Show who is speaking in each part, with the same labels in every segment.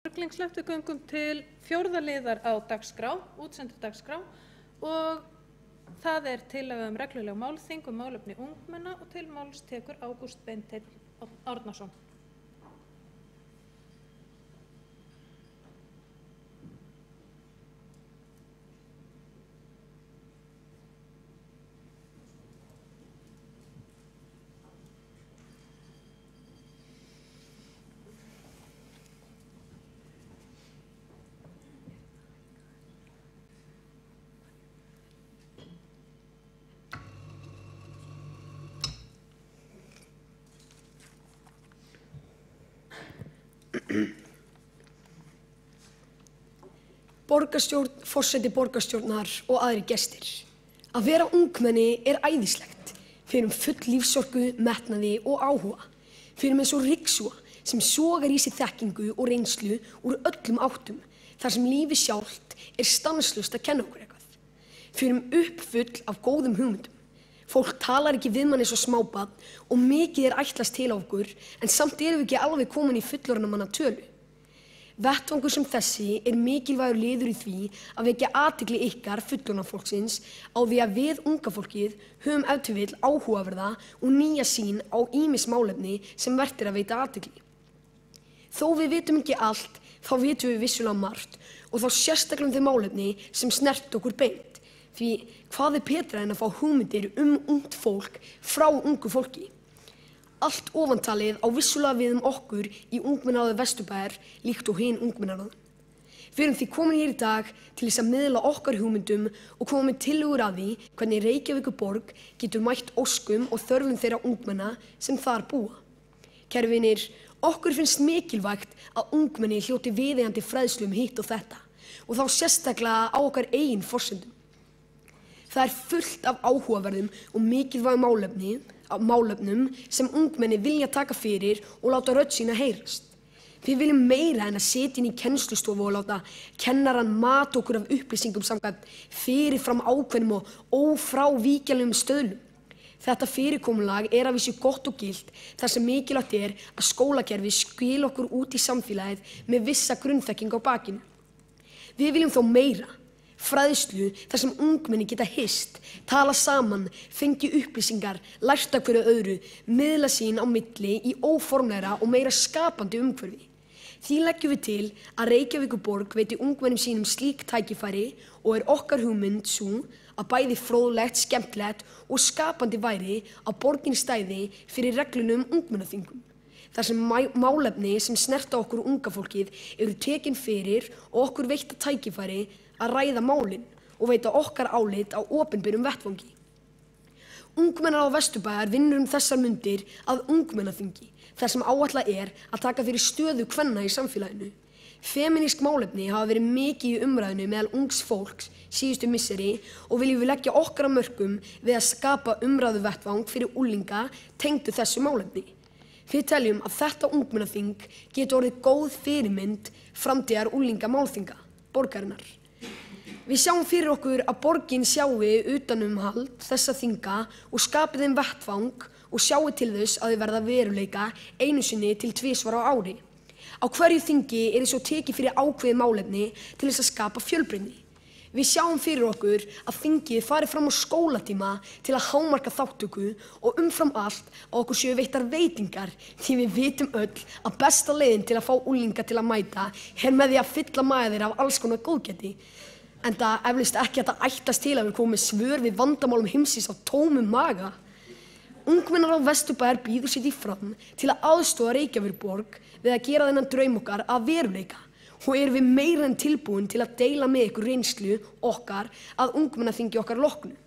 Speaker 1: Við göngum til fjórða liðar á dagskrá, útsendur dagskrá, og það tillaga regluleg málþing málefni ungmenna og til máls tekur Ágúst Beinteinn Árnason.
Speaker 2: Borgarstjórn, forseti borgarstjórnar og aðrir gestir. Að vera ungmenni æðislegt. Fyrir full lífsorku, metnaði og áhuga. Fyrir eins og ryksuga sem sogar í sig þekkingu og reynslu úr öllum áttum, þar sem lífið sjálft stanslaust að kenna okkur eitthvað. Fyrir uppfull af góðum hugmyndum. Fólk talar ekki við mann eins og smábarn og mikið ætlast til á okkur, en samt erum við ekki alveg komin í fullorðna manna tölu. Vettvangur sem þessi mikilvægur liður í því að vekja athygli ykkar fullorðna fólksins á því að við unga fólkið höfum ef til vill áhugaverða og nýja sýn á ýmis málefni sem vert að veita athygli. Þó við vitum ekki allt, þá vitum við vissulega margt og þá sérstaklega þau málefni sem snert okkur beint. Því hvað betra en að fá hugmyndir ungt fólk frá ungu fólki? Allt ofantalið á vissulega við okkur í ungmennaráði Vesturbæjar líkt og hin ungmennaráð. Við erum því komin hér í dag til þess að miðla okkar hugmyndum og koma með tillögur að því hvernig Reykjavíkurborg getur mætt óskum og þörfum þeirra ungmenna sem þar búa. Kæru vinir, okkur finnst mikilvægt að ungmenni hljóti viðeigandi fræðslu hitt og þetta og þá sérstaklega á okkar eigin forsendum. Það fullt af áhugaverðum og mikilvægum málefnum sem ungmenni vilja taka fyrir og láta rödd sína heyrast. Við viljum meira en að setja inn í kennslustofu og láta kennarann mata okkur af upplýsingum samkvæmt fyrirfram ákveðnum og ófrávíkjanlegum stöðlum. Þetta fyrirkomulag að vísu gott og gilt þar sem mikilvægt að skólakerfi skili okkur út í samfélagið með vissa grunnþekkingu á bakinu. Við viljum þó meira. Fræðslu þar sem ungmenni geta hist, tala saman, fengi upplýsingar, lært af hverju öðru, miðla sín á milli í óformlegra og meira skapandi umhverfi. Því leggjum við til að Reykjavíkurborg veiti ungmennum sínum slík tækifæri og okkar hugmynd sú að bæði fróðlegt, skemmtilegt og skapandi væri að borgin stæði fyrir reglunum ungmennaþingum. Þar sem málefni sem snerta okkur unga fólkið tekin fyrir og okkur veitta tækifæri að ræða málin og veita okkar álit á opinberum vettvangi. Ungmennaráð Vesturbæjar vinnur þessar mundir að ungmennaþingi, þar sem áætlað að taka fyrir stöðu kvenna í samfélaginu. Femínísk málefni hafa verið mikið í umræðinu meðal ungs fólks síðustu misseri og viljum við leggja okkar af mörkum við að skapa umræðuvettvang fyrir unglinga tengdu þessu málefni. Við teljum að þetta ungmennaþing getur orðið góð fyrirmynd framtíðar unglingamálþinga borgarinnar. Við sjáum fyrir okkur að borgin sjái utanumhald þessa þinga og skapi þeim vettvang og sjái til þess að þau verða veruleika einu sinni til tvisvar á ári. Á hverju þingi svo tekið fyrir ákveðið málefni til þess að skapa fjölbreytni. Við sjáum fyrir okkur að þingið fari fram á skólatíma til að hámarka þátttöku og umfram allt að okkur séu veittar veitingar því við vitum öll að besta leiðin til að fá unglinga til að mæta með því að fylla maga þeirra af alls konar góðgæti. Enda eflaust ekki að það ætlast til að við komum með svör við vandamálum heimsins á tómum maga. Ungmennaráð Vesturbæjar býður sér því fram til að aðstoða Reykjavíkurborg við að gera þennan draum okkar að veruleika og erum við meira en tilbúin til að deila með ykkur reynslu okkar að ungmennaþingi okkar loknu.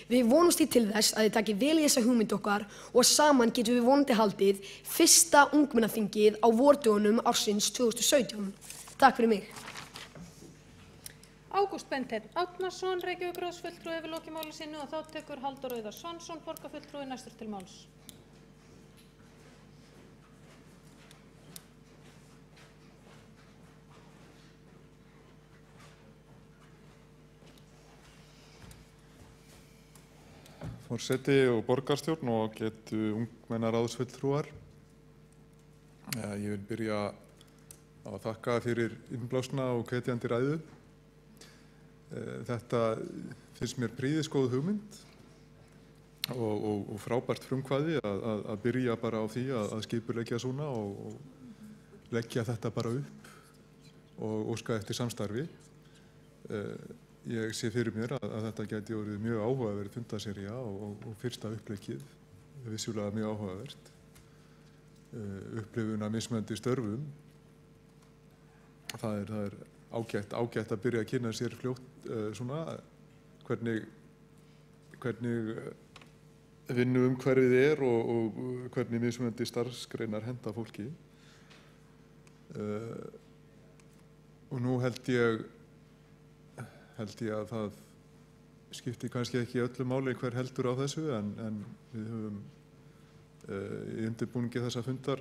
Speaker 2: Við vonumst því til þess að þið takið vel í þessa hugmynd okkar og saman getum við vonandi haldið fyrsta ungmennaþingið á vordögunum ársins 2017. Takk fyrir mig.
Speaker 1: Ágúst Beinteinn Árnason, Reykjavíkurráðsfulltrúi hefur lokið máli sínu og þá tekur Halldór Auðar Svansson, borgarfulltrúi, næstur til máls.
Speaker 3: Forseti og borgarstjórn og getu ungmennaráðsfulltrúar. Ég vil byrja að þakka fyrir innblásna og hvetjandi ræðu. Þetta finnst mér prýðisgóð hugmynd og frábært frumkvæði að byrja bara á því að skipuleggja svona og leggja þetta bara upp og óska eftir samstarfi. Ég sé fyrir mér að þetta gæti orðið mjög áhugaverð fundasería og fyrsta uppleggið vissulega mjög áhugavert. Upplifun af mismunandi störfum. Það er ágætt að byrja að kynna sér fljótt svona hvernig vinnuumhverfið er og hvernig mismunandi starfsgreinar henta fólki. Og nú held ég að það skiptir kannski ekki öllu máli hver heldur á þessu en við höfum í undirbúningi þessa fundar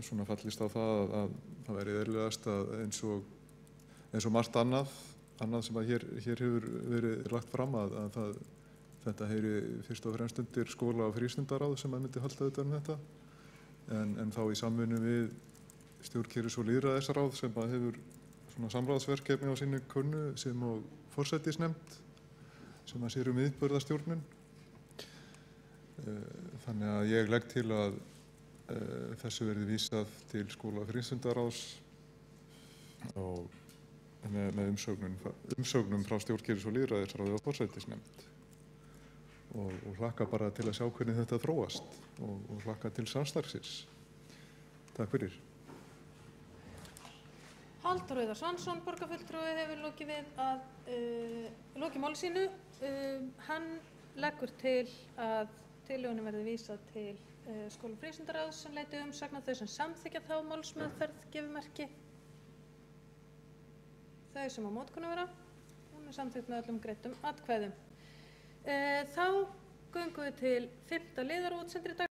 Speaker 3: svona fallist á það að það væri eðlilegast að eins og margt annað sem að hér hefur verið lagt fram að þetta heyri fyrst og fremst undir skóla- og frístundaráð sem að myndi halda utan um þetta en þá í samvinnu við stjórnkerfis- og lýðræðisráð sem að hefur svona samráðsverkefni á sinni könnu sem og forsætisnefnd sem að sér viðburðastjórnun. Þannig að ég legg til að þessu verði vísað til skóla- og frístundaráðs og með umsögnum frá stjórnkerfis- og lýðræðisráði og forsætisnefnd og hlakka bara til að sjá hvernig þetta þróast og hlakka til samstarfsins. Takk fyrir.
Speaker 1: Halldór Auðar Svansson, borgarfulltrúi, hefur lokið máli sínu. Hann leggur til að tillögunni verði vísað til skóla- og frístundaráðs sem leiti umsagna. Þau sem samþykkja þá málsmeðferð gefi merki. Þau sem á mótkunna vera. Hún er samþykkt með öllum greiddum atkvæðum. Þá göngum við til 5. liðar útsendri dag.